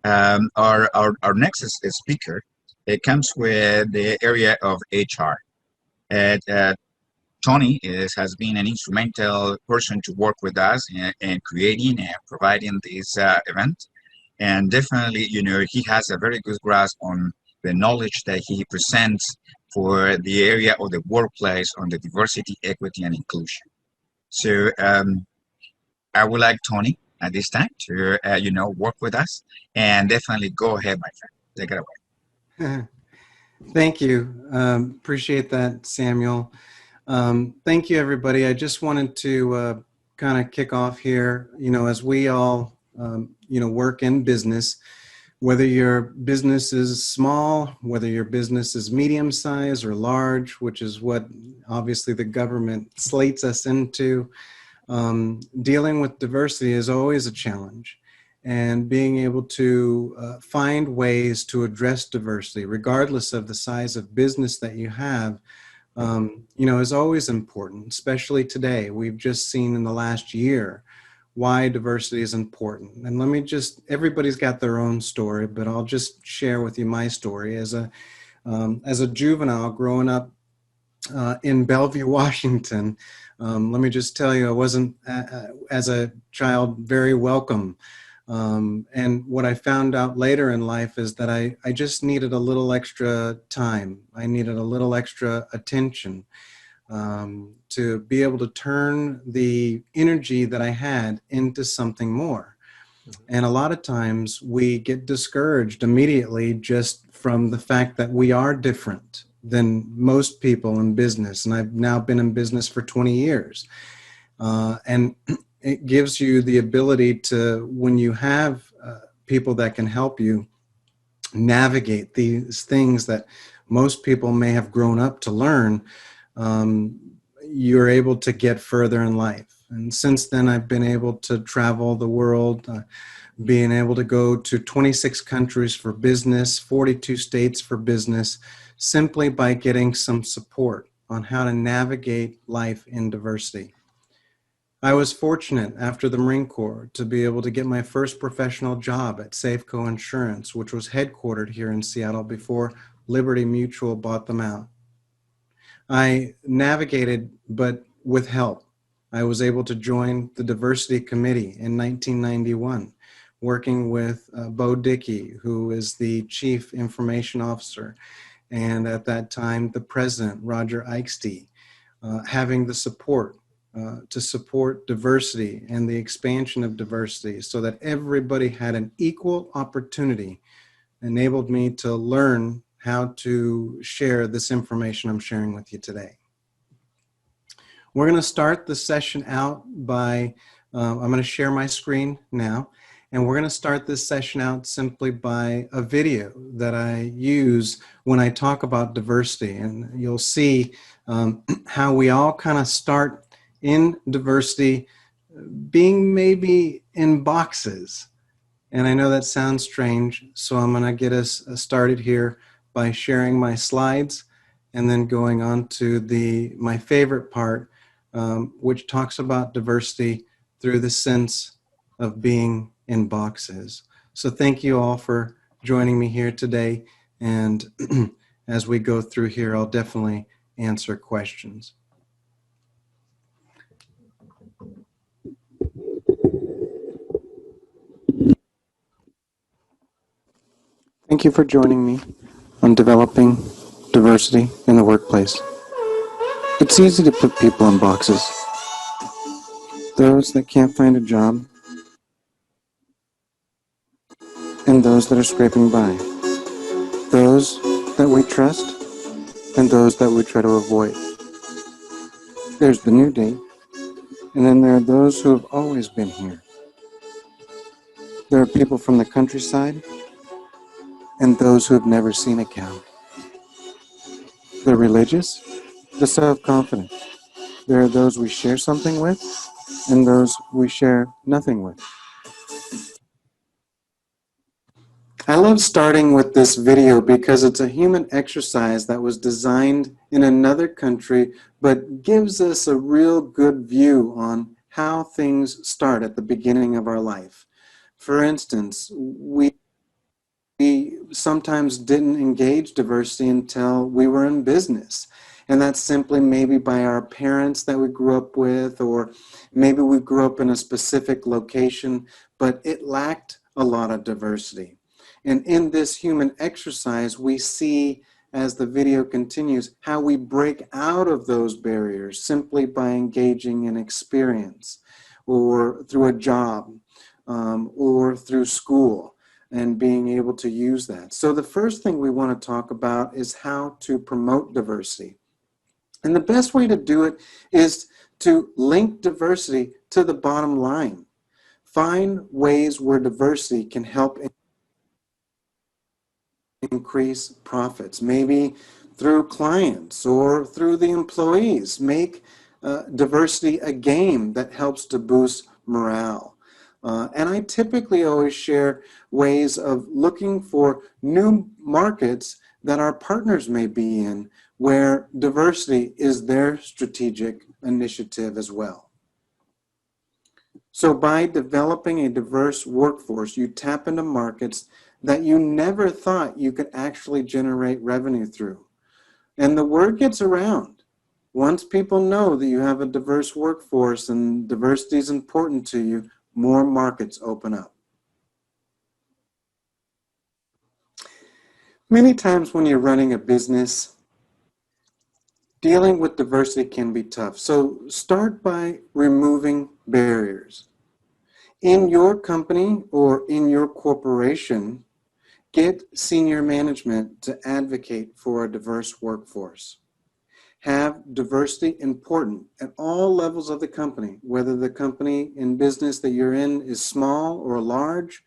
Our next speaker, it comes with the area of HR. And, Tony has been an instrumental person to work with us in creating and providing this event. And definitely, he has a very good grasp on the knowledge that he presents for the area of the workplace on the diversity, equity, and inclusion. So I would like Tony at this time to, work with us, and definitely go ahead, my friend. Take it away. Thank you. Appreciate that, Samuel. Thank you, everybody. I just wanted to kind of kick off here, as we all, work in business, whether your business is small, whether your business is medium size or large, which is what obviously the government slates us into. Dealing with diversity is always a challenge, and being able to find ways to address diversity, regardless of the size of business that you have, is always important, especially today. We've just seen in the last year why diversity is important. And everybody's got their own story, but I'll just share with you my story. As a juvenile growing up in Bellevue, Washington, let me just tell you, I wasn't, as a child, very welcome. And what I found out later in life is that I just needed a little extra time. I needed a little extra attention to be able to turn the energy that I had into something more. And a lot of times we get discouraged immediately just from the fact that we are different than most people in business. And I've now been in business for 20 years. And it gives you the ability to, when you have people that can help you navigate these things that most people may have grown up to learn, you're able to get further in life. And since then, I've been able to travel the world, being able to go to 26 countries for business, 42 states for business, simply by getting some support on how to navigate life in diversity. I was fortunate after the Marine Corps to be able to get my first professional job at Safeco Insurance, which was headquartered here in Seattle before Liberty Mutual bought them out. I navigated, but with help. I was able to join the Diversity Committee in 1991, working with Bo Dickey, who is the Chief Information Officer, and at that time, the President, Roger Eichste, having the support to support diversity and the expansion of diversity so that everybody had an equal opportunity, enabled me to learn how to share this information I'm sharing with you today. We're going to start the session out by, I'm going to share my screen now, and we're going to start this session out simply by a video that I use when I talk about diversity. And you'll see how we all kind of start in diversity being maybe in boxes. And I know that sounds strange, so I'm going to get us started here by sharing my slides and then going on to my favorite part, which talks about diversity through the sense of being in boxes. So thank you all for joining me here today. And as we go through here, I'll definitely answer questions. Thank you for joining me on developing diversity in the workplace. It's easy to put people in boxes. Those that can't find a job, and those that are scraping by. Those that we trust, and those that we try to avoid. There's the new day, and then there are those who have always been here. There are people from the countryside, and those who have never seen a cow. The religious, the self-confident. There are those we share something with, and those we share nothing with. I love starting with this video because it's a human exercise that was designed in another country, but gives us a real good view on how things start at the beginning of our life. For instance, we sometimes didn't engage diversity until we were in business. And that's simply maybe by our parents that we grew up with, or maybe we grew up in a specific location, but it lacked a lot of diversity. And in this human exercise, we see, as the video continues, how we break out of those barriers simply by engaging in experience, or through a job, or through school, and being able to use that. So the first thing we want to talk about is how to promote diversity. And the best way to do it is to link diversity to the bottom line. Find ways where diversity can help increase profits, maybe through clients or through the employees. Make diversity a game that helps to boost morale. And I typically always share ways of looking for new markets that our partners may be in, where diversity is their strategic initiative as well. So by developing a diverse workforce, you tap into markets that you never thought you could actually generate revenue through. And the word gets around. Once people know that you have a diverse workforce and diversity is important to you, more markets open up. Many times when you're running a business, dealing with diversity can be tough. So start by removing barriers. In your company or in your corporation, get senior management to advocate for a diverse workforce. Have diversity important at all levels of the company, whether the company in business that you're in is small or large.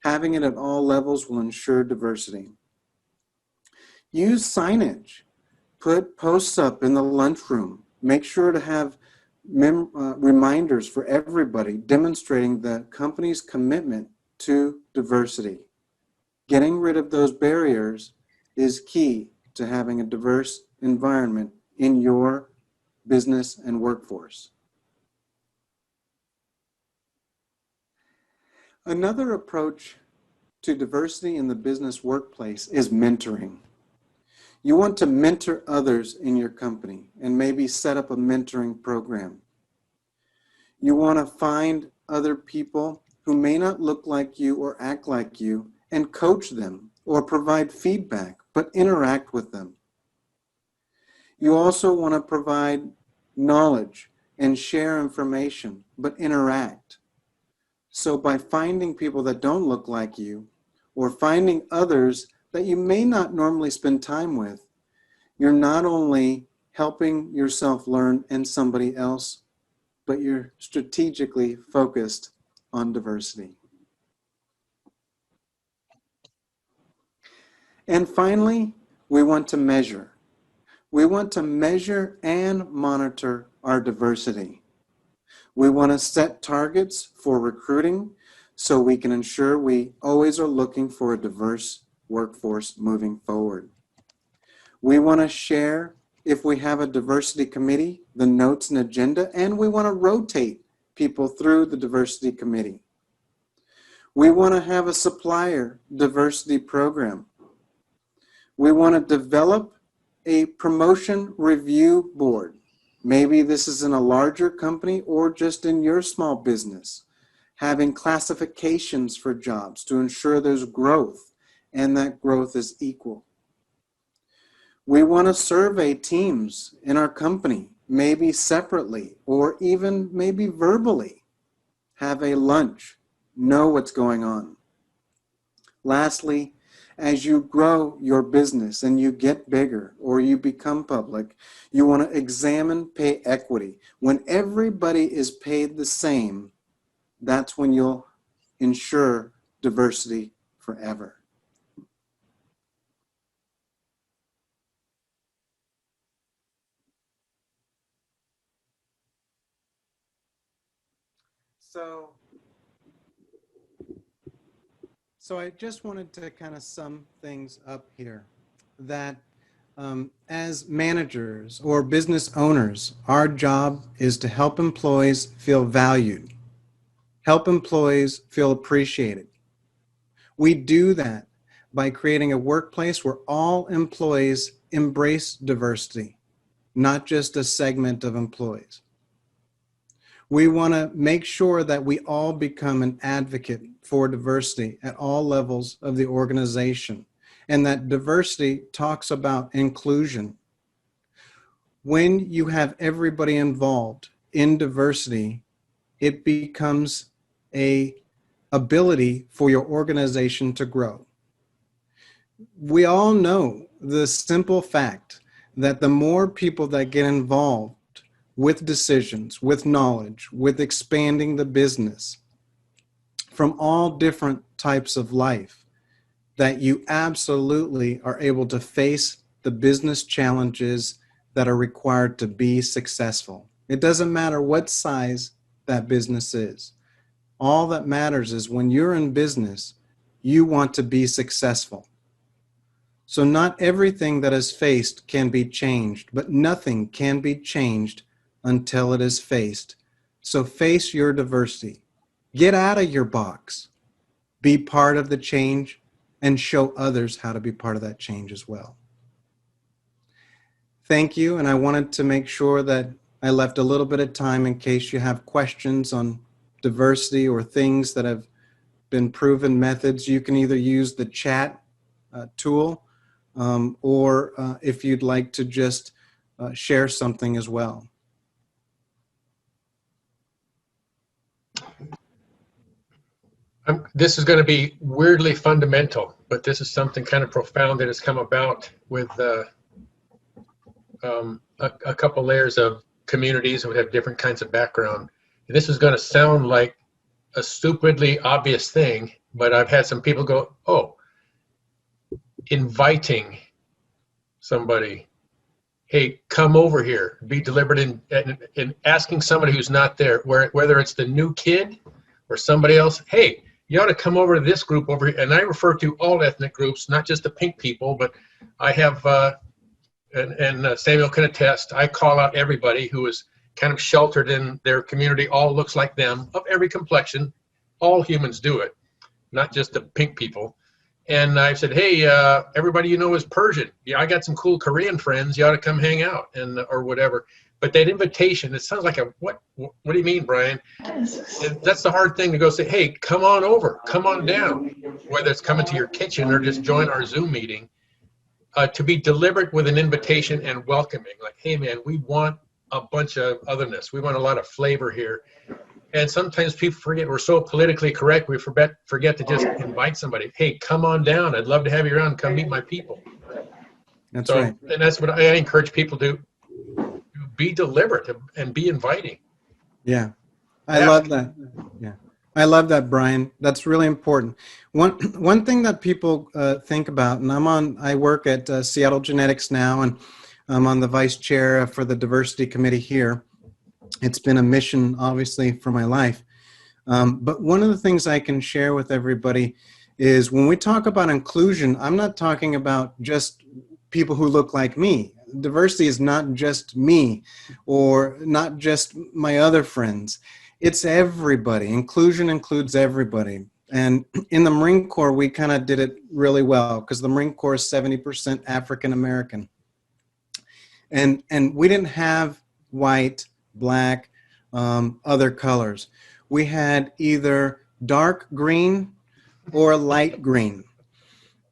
Having it at all levels will ensure diversity. Use signage. Put posts up in the lunchroom. Make sure to have reminders for everybody demonstrating the company's commitment to diversity. Getting rid of those barriers is key to having a diverse environment in your business and workforce. Another approach to diversity in the business workplace is mentoring. You want to mentor others in your company and maybe set up a mentoring program. You want to find other people who may not look like you or act like you and coach them or provide feedback, but interact with them. You also want to provide knowledge and share information, but interact. So by finding people that don't look like you, or finding others that you may not normally spend time with, you're not only helping yourself learn and somebody else, but you're strategically focused on diversity. And finally, we want to measure. We want to measure and monitor our diversity. We want to set targets for recruiting so we can ensure we always are looking for a diverse workforce moving forward. We want to share, if we have a diversity committee, the notes and agenda, and we want to rotate people through the diversity committee. We want to have a supplier diversity program. We want to develop a promotion review board. Maybe this is in a larger company or just in your small business. Having classifications for jobs to ensure there's growth and that growth is equal. We want to survey teams in our company, maybe separately or even maybe verbally. Have a lunch, know what's going on. Lastly, as you grow your business and you get bigger or you become public, you want to examine pay equity. When everybody is paid the same, that's when you'll ensure diversity forever. So I just wanted to kind of sum things up here, that as managers or business owners, our job is to help employees feel valued, help employees feel appreciated. We do that by creating a workplace where all employees embrace diversity, not just a segment of employees. We want to make sure that we all become an advocate for diversity at all levels of the organization, and that diversity talks about inclusion. When you have everybody involved in diversity, it becomes a ability for your organization to grow. We all know the simple fact that the more people that get involved with decisions, with knowledge, with expanding the business from all different types of life, that you absolutely are able to face the business challenges that are required to be successful. It doesn't matter what size that business is. All that matters is when you're in business, you want to be successful. So not everything that is faced can be changed, but nothing can be changed until it is faced. So face your diversity. Get out of your box. Be part of the change and show others how to be part of that change as well. Thank you, and I wanted to make sure that I left a little bit of time in case you have questions on diversity or things that have been proven methods. You can either use the chat tool or if you'd like to just share something as well. This is going to be weirdly fundamental, but this is something kind of profound that has come about with a couple layers of communities who have different kinds of background. And this is going to sound like a stupidly obvious thing, but I've had some people go, oh, inviting somebody, hey, come over here, be deliberate in asking somebody who's not there, whether it's the new kid or somebody else, hey, you ought to come over to this group over here. And I refer to all ethnic groups, not just the pink people, but I have, and Samuel can attest, I call out everybody who is kind of sheltered in their community, all looks like them, of every complexion. All humans do it, not just the pink people. And I said, hey, everybody you know is Persian. Yeah, I got some cool Korean friends. You ought to come hang out, and or whatever. But that invitation, it sounds like a, what do you mean, Brian? And that's the hard thing to go say, hey, come on over, come on down, whether it's coming to your kitchen or just join our Zoom meeting, to be deliberate with an invitation and welcoming. Like, hey, man, we want a bunch of otherness. We want a lot of flavor here. And sometimes people forget, we're so politically correct, we forget to just invite somebody. Hey, come on down. I'd love to have you around. Come meet my people. That's right. And that's what I encourage people to be deliberate and be inviting. Yeah, I love that. Yeah, I love that, Brian. That's really important. One thing that people think about, and I work at Seattle Genetics now, and I'm on the vice chair for the diversity committee here. It's been a mission, obviously, for my life. But one of the things I can share with everybody is when we talk about inclusion, I'm not talking about just people who look like me. Diversity is not just me or not just my other friends. It's everybody. Inclusion includes everybody. And in the Marine Corps, we kind of did it really well because the Marine Corps is 70% African American. And we didn't have white, black, other colors. We had either dark green or light green.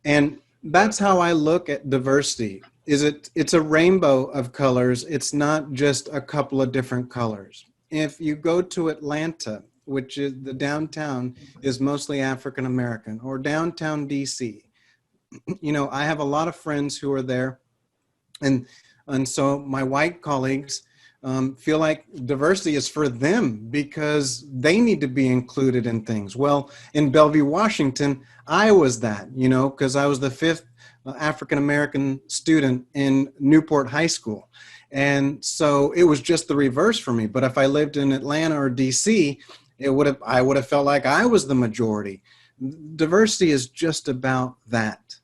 And that's how I look at diversity. It's a rainbow of colors. It's not just a couple of different colors. If you go to Atlanta, which is the downtown is mostly African American, or downtown DC, you know, I have a lot of friends who are there. And so my white colleagues feel like diversity is for them because they need to be included in things. Well, in Bellevue, Washington, I was that, you know, because I was the 5th African-American student in Newport High School. And so it was just the reverse for me. But if I lived in Atlanta or DC, I would have felt like I was the majority. Diversity is just about that.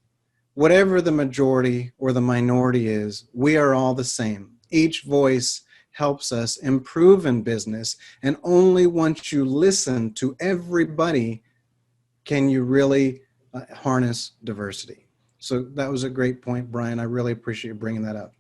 Whatever the majority or the minority is, we are all the same. Each voice helps us improve in business. And only once you listen to everybody can you really harness diversity. So that was a great point, Brian. I really appreciate you bringing that up.